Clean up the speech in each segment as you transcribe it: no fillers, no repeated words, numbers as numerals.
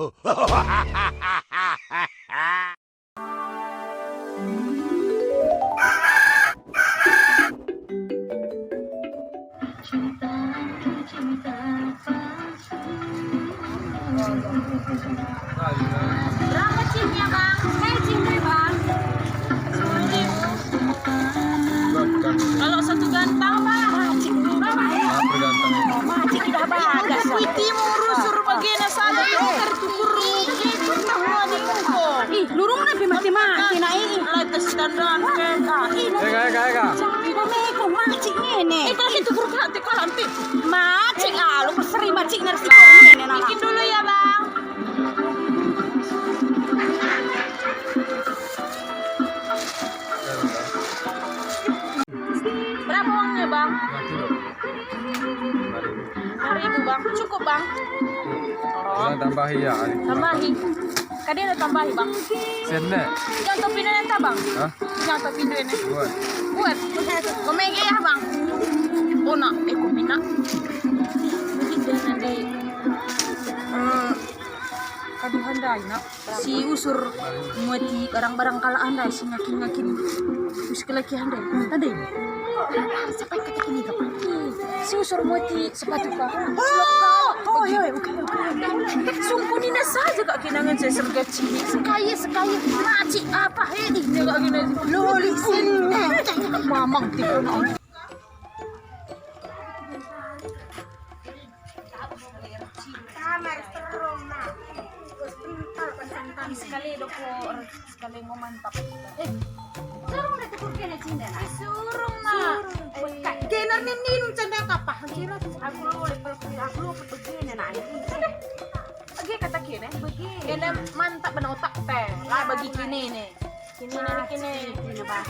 Berapa cinnya bang? Cin deh bang. Kalau satu gantang bang, cin berapa ya? Cin tidak bagas. Kuitimu rusur bagian sana tuh tertukuru. Itu tahu nih kok. Ih, lurung nabi mati-mati na ini. Lantas dandan kereta. Eka. Ibu meko macik ini. Itu itu kurang hati kau nanti. Macik lu berseri macik nasi ini. Bikin dulu ya bang. Berapa uangnya bang? 5.000 bang, cukup bang. Jangan tambahi ya. Tambahi. Kadang ada tambahi bang. Senne. Jangan topi nenta bang. Hah? Jangan topi nenta. Buat. Komenge ya bang. Oh nak, kumina. Begitu nanti. Kadi handai nak. Si usur muati barang-barang kala handai si ngakin. Terus kelaki handai. Tadi. Sampai kata kini kapan? Si usur muati sepatu ka. Oh, iya, oke. Sumpunina saja kak kinangan saya serga cili. Sekaya. Macik apa ini? Dia kak kinangan. Loli sini. Mamang tipu nak. Sekali mau mantap. Surung na tukur kena cinta na. Surung na. Kena ninun canda kapah. Aku lu begini na. Agi kata kene. Kena mantap bena otak teh. Lah bagi kini nih. Kini. Kini bah.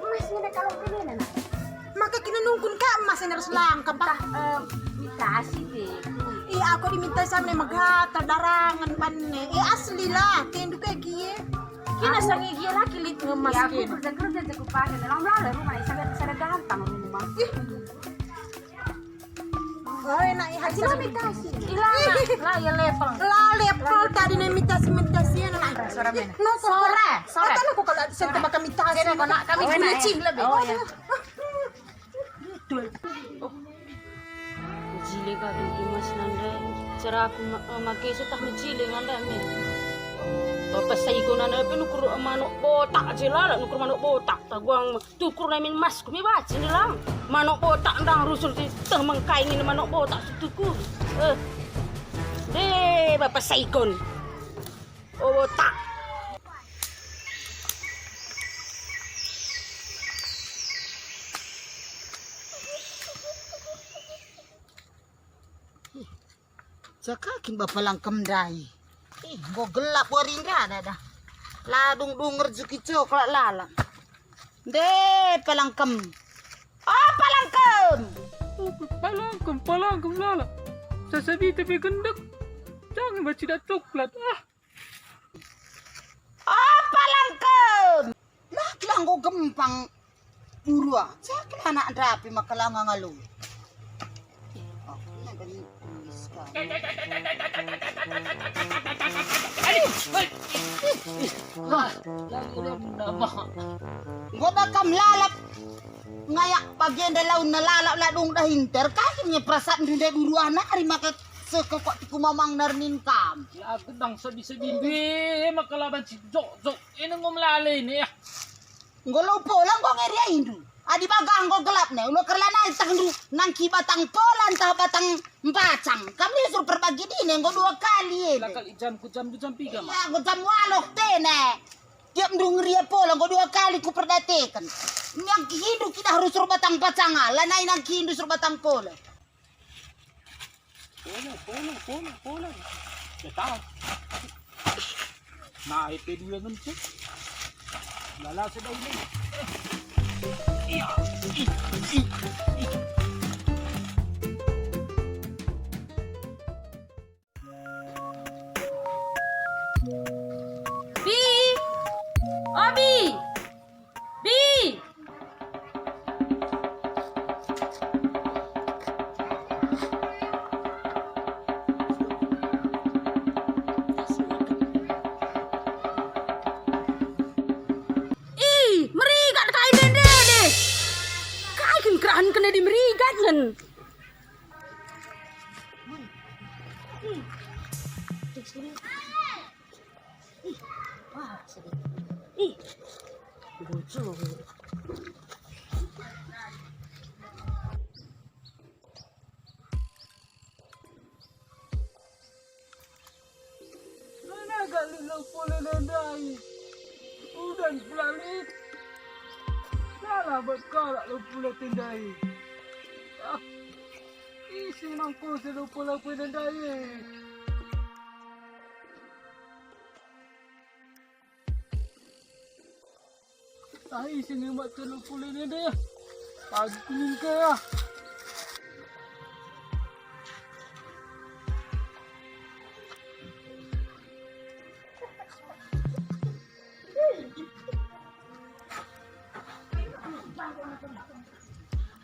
Mas ini kalau kini na. Maka kini nungkun kak mas yang harus langkah bah. Dikasih deh. Aku diminta sama maghata darangan panne. Asli lah, tendu kayak gie. Kina sangi gie laki lit ngemas kina. Ya aku kerja cukup pakai dalam lala rumah saya gampang rumah. Oh enak ya haji lah mitasi. Lah ya level. Lah level tadi nih mitasi anak. Sore mana? Sore. Atau aku kalau saya bakal mitasi. Kami kulicing lebih. Oh ya. Betul. Jile ka di mas nanda cara aku makai setah jile nanda me bapak saya ko nanda pe nukur manok botak jela nukur manok botak ta guang tukur na min mas ko mi bac ni lang manok botak ndang rusul ti teh mengkai ni manok botak tukur bapak saya kon botak. Cakakin bapak langkem dai. Go gelap warinda dah. Ladung dunger juki coklat lala. De palangkem. Oh palangkem. Palangkem lala. Sasabi tapi gendek. Jangan baca dah coklat. Oh palangkem. Lah kelang go gempang. Urua. Caklah anak rapi makalang ngalu. Gua bakam lalap ngayak bagian dalam nalalap ladung dah hinter kakinya perasaan dinda dulu anak hari maka sekekok tiku mamang narnin kam. Ya gedang sedih-sedih be makalaban si jok ini ngomlale ini ya. Gua lupa lang gua ngeri hindu. Adi bagang go gelap ne ulo kerlana itang nangki batang polan tah batang empacang. Kami suruh perbagi dini go 2 kali. Lah kali jam 3 mah. Ya go jam walok tene. Tiap ndung ria pola go 2 kali ku perdatekan. Yang hidup kita harus suruh batang pacanga, lanai nang hindu suruh batang pola. Pola. Ya tahu. Nah, itu dulu nanti. Lala sudah ini. Iya. na di merigat nan. Wah, sedih. Ih, lucu. Mana kali lo pula nandai? Udah pelanit. Salah buat kalak lo pula tendai. Ah, isi mangkuk lo pula nandai. Ay, sini mat lo pula nandai. Pagi kuning ke ya.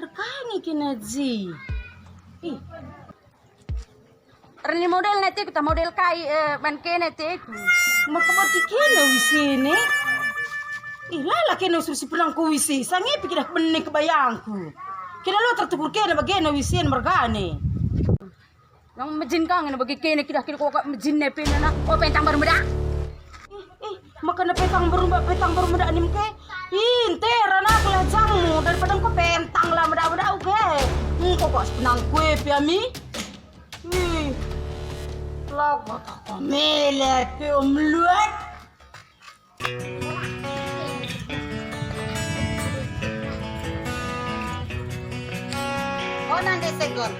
Rekangi kinaji. Ih. Rani model nanti kita model kai man kene te. Makabati kene wisine. Ih lala kene susi pulang ku wisi. Sangi pikir dak benek bayangku. Kena lo tertukur kene bagene wisine mergane. Nang majin kang na bagi kene kira kira kok majin ne pena na o pentang baru meda. Makana petang baru meda nim ke. Intera na kelajangmu daripada engkau pentang lah meda-meda oke. Kok senang kue piami? Lah kok melet ke omluat. Oh nande segon.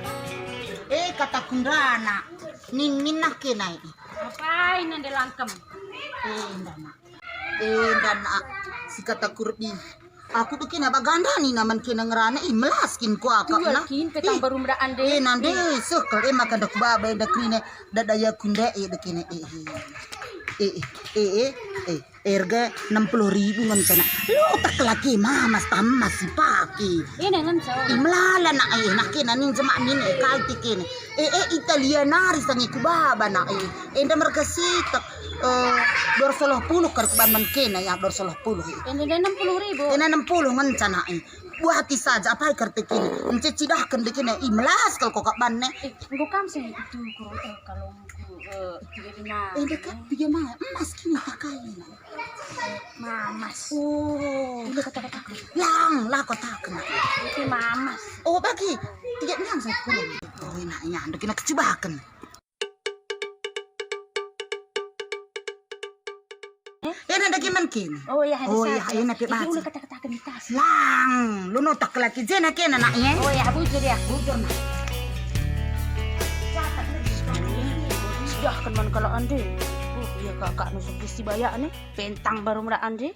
Kata kundana. Ningin nak kenai. Ngapain nande langkem? Dana. Si kata kurbi. Aku tuh kena baganda nih naman kena ngerana melaskin ko akak na. Kin petang baru meda ande. Nande sekal makan dak baba dak krine dadaya kunda dak kene erga 60.000 ngan sana. Lu tak lagi mas tamas si paki. Ini ngan saw. Imlala na nak kena nin jama nin kalti kene. Italianari sangi kubaba na enda merkasitak 210 karban man kena ya 210. Ini 60.000. Ena 60 ngan sana buati saja apa karte kene. Encecidah kene imlas kal kokak banne. Engko kam sih itu kurang kalau tiga Dekat tiga mah emas kini pakai. mamas. Oh, Ini kata-kata lang lah kota kena. itu mamas. Oh bagi tiga yang saya kurang. Oh enaknya anda kena kecebakan. Ada gimana kini? Oh ya, enak ke Ini baca. kata-kata kenitas. Lang, lu notak lagi jena kena naknya. Oh ya, bujur ya, bujur. Sudah kan man kalau ande. Ya kakak nusuk isi bayak nih, pentang baru mera ande.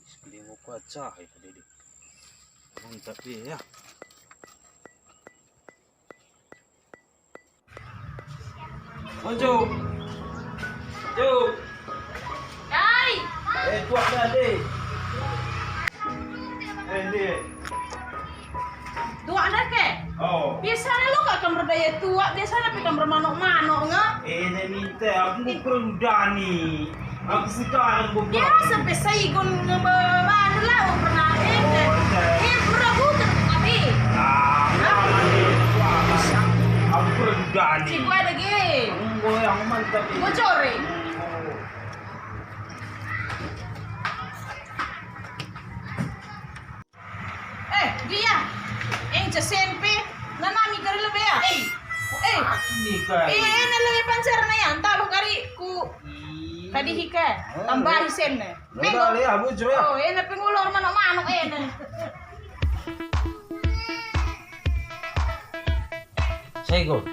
Sekeliling aku aja ya Dede. Mantap dia ya. Ojo. Jo. Hai. Tuak dah deh. Deh. Tua anak ke? Oh. Biasanya lu gak kamar daya tua, biasanya tapi kamar manok-manok nggak? Dia minta aku berani. Aku sekarang Ya sampai saigon mana lah pernah ini. Pernah bukan tapi. Aku berani. Si gue ada ge. Gue yang mantap ini. Bocori. Dia. Yang SMP. Nanami kari lebih ya. Ini kan. Ini lebih pancar na yan. Tawag kari ku. Tadi hika. Tambah hisen na. Udah ya, bujur ya. Oh, ini pengulur manok-manok ini. Segon.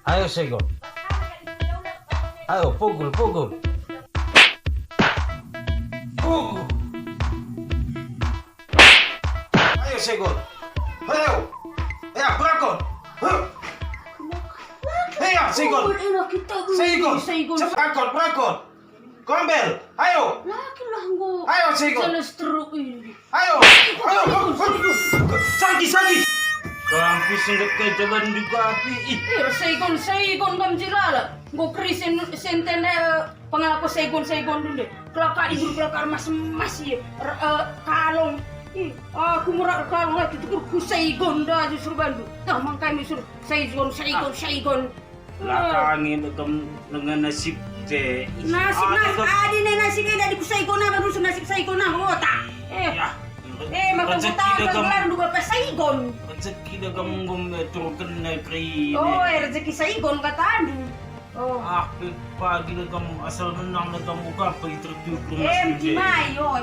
Ayo Segon. Ayo pukul. Pukul. Ayo Segon. Ayo. Ya, berakon. Ayo Segon. Segon. Cepat berakon. Kombel. Ayo. Laki lah gua. Ayo Segon. Jelas teruk ini. Ayo. Sakit. Kampis singkat ke jalan di kapi. Ih, Saigon kam jilala. Go krisen senten pangako Saigon dulu. Kelaka ibu kelaka mas kalong. Aku murah kalong lagi itu ku Saigon dah justru bandu. Nah mangkai misur Saigon. lakangin dengan nasib teh. Nasib adi ne nasib ada di ku Saigon na baru nasib Saigon na otak. Makukuta ka dua pa Saigon. Rezeki dah kamu turunkan negeri. Rezeki Saigon kata adu. Pagi dah kamu asal menang dah kamu kapan interview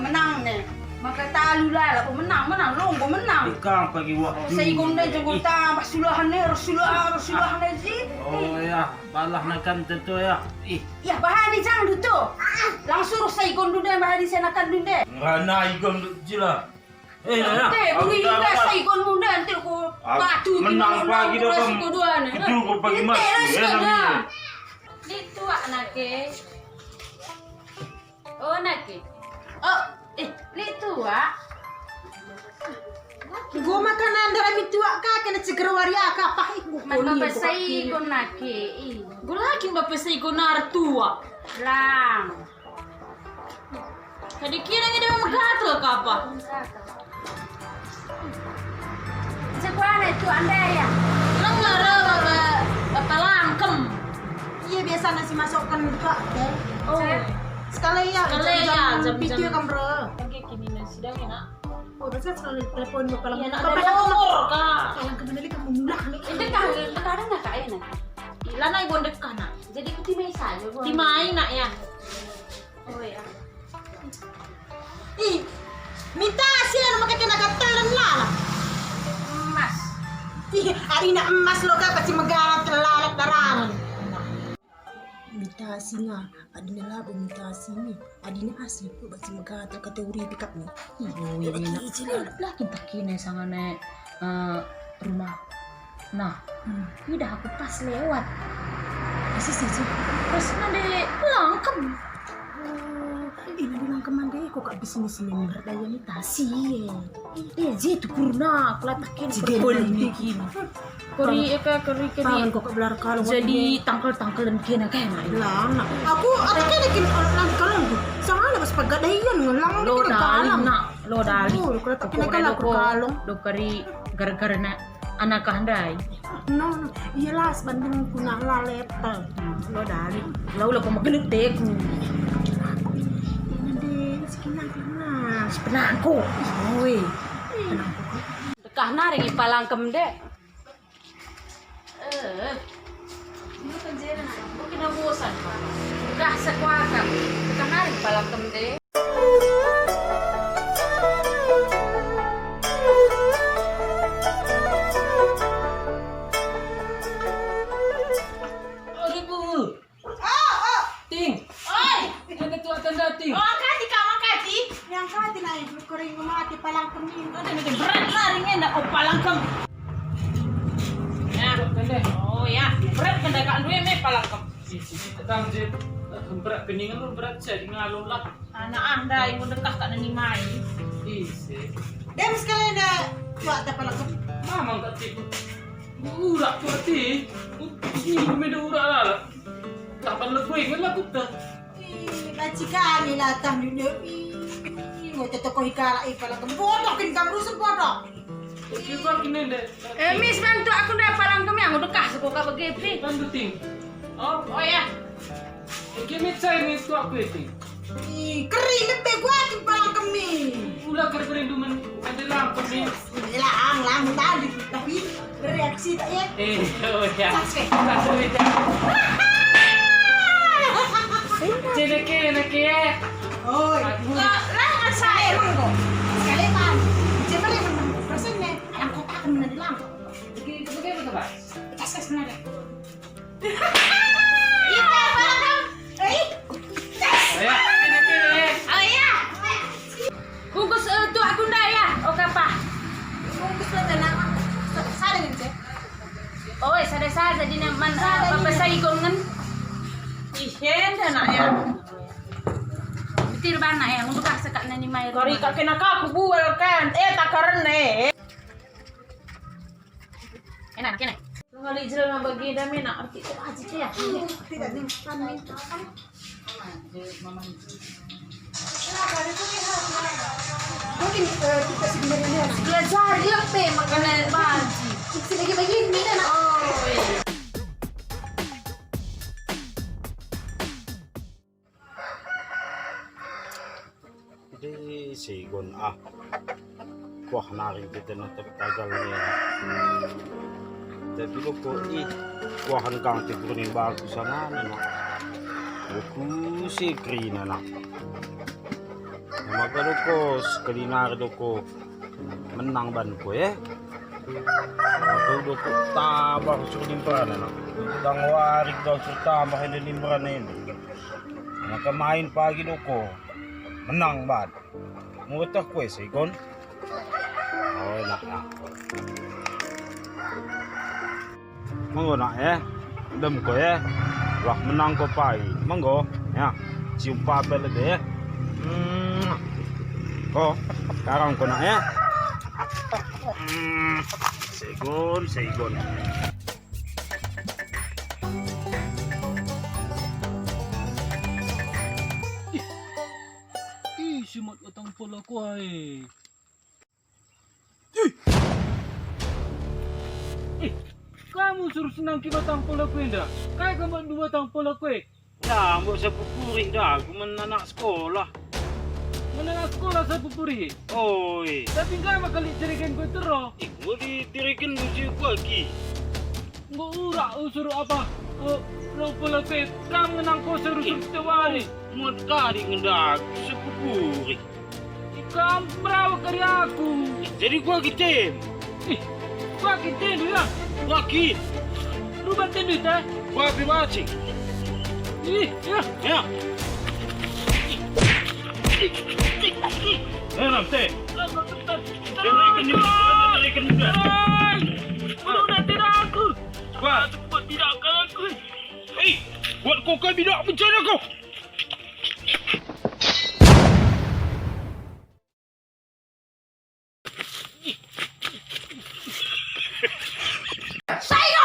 menang ne. Maka talu lah, menang, longgo menang. Ikang pagi waktu. Saigon dah jago tambah sulahan sih. Oh ya, balah nakan tentu ya. Ya bahani jang tu. Langsung Saigon dulu bahani senakan dulu. Ngana ikon jila. Bunyi juga Saigon muda nanti aku batu menang pagi dah kamu. Itu kau pagi mas. Itu anake. Oh anake. Ni tua. Gua makanan dari tua ka kena ceger waria ka pahit gua. Bapak Saigon nake. Gua lagi bapak Saigon tua. Lang. Kadi kira ngide magato ka apa? Cekuana itu anda ya? Lang laro bapak langkem. Iya biasa nasi masukkan buka deh. Oh. Sekali ya jam video kan bro. Oke kini nasi dah enak. Oh biasa sekali telepon bapak lang. Bapak nomor kak. Yang kembali kamu mulak nih. Dekah nak kak enak. Lana ibu dekah nak. Jadi ku timai saja. Timai nak ya. Oh ya. Ih, minta hasil maka kena katelan lah. Emas. Ih, hari nak emas lo ka pasti megalat telalak darang. Minta hasil nga, adina labo minta hasil ni. Adina hasil po pasti megalat kategori pick up ni. Oh iya enak. Lagi pakai sangane rumah. Nah, udah aku pas lewat. Sih. Terus nade langkem. Ini bilang kemana kok gak bisa sini berdaya mitasi Itu purna kelatakin bikin. Kori Tangan kok belar kalau jadi tangkel-tangkelan kena kayak lang aku kena kin lang kalau tuh sama pas pagadayan lang lo dali kena kalau do kari gara-gara na anak handai no iyalah sebanding kuna lalepal lo dali lo ko magelutek sepenangku oi dekah naring ipalangkem dek mungkin aku bosan dekah sekuakan dekah naring ipalangkem dek berat lah ringin dah palangkem ya oh ya berat kendakaan duwe me palangkem Sini tetang je berat keningan lu berat saya ngalung lah. anak anda ibu dekah tak nani mai Isi. dem sekali ada buat apa lagi Mamang tak tipu. Urak tu hati. Ini benda urak lah. Tak perlu kuih kan lah kita. baci kami latah dunia mau tetap kau hikala ipala bodoh kan kamu rusuh bodoh. Kita kini deh. miss bantu aku dah palangkem yang dekah sekolah begitu Bantu ting. oh ya Kimi cai ni tu aku itu. Kering lebih gua di palang kami. Ulah kerja men ada lampu ni. Lang tadi tapi bereaksi tak ya? Oh ya. Sakit. Sakit. Nak ya. Oh, lah saya emang kok. Sekali pan. Coba lihat prosesnya. Yang kotak akan menjadi lampu. Bagaimana pak? Kas nada. kita palangkem Ayah, kini. oh ya bungkus tu aku ndak ya oh apa Bungkus lah tenang. Sada ni cek. oh sada di man bapak Saigon kan ihen nak ya betul bana ya untuk sekat nani mai Kori kak kena kak aku buel kan. Tak karena. Enak, enak. Ngali jalan na bagi dami na arti ko aja ya. Tidak nih kami. Mungkin kita sebenarnya Belajar dia pe makanan baji. isi lagi begini dan Oh, iya. Jadi sigon kuah naring kita na tagal niya. Tapi ko kuahan kang tikunin bago sa nana na. Aku si Krina na. Magkano ko sekali nardo ko menang ban ko Matudo ko tabak sa limbran na. Dang warik daw sa tabak sa limbran na yun. Nakamain pagi do ko. Menang ban. Mutak ko sigon. Oh nak. Manggo nak dem ko wah menang ko pai. Manggo ya. Cium papel deh. Oh, sekarang ko na Saigon. Simat utang pula ko ay. Kamu suruh senang kibatang pula ko indah. Kaya kamu dua tang pula ko Ya, mbok sa pupuri dah, aku anak sekolah. Menengah sekolah sa pupuri. Oi, Tapi nggak makali cerikan ko terus. mau ditirikin musuh ko lagi. Nggak urak usur apa? Lo pula ko kamu ngenang ko suruh tewari. Mau kali ngendak sa pupuri. Kamu merawat karya aku. Jadi gua gitem. Gua kita ya. Gua git. Lu bantuin duit ya. Gua bimacing. Ya. Ya. Nanti. Tarikan juga. Udah tidak aku. Gua. Buat tidak aku. Buat kau kan tidak bicara kau. Saya.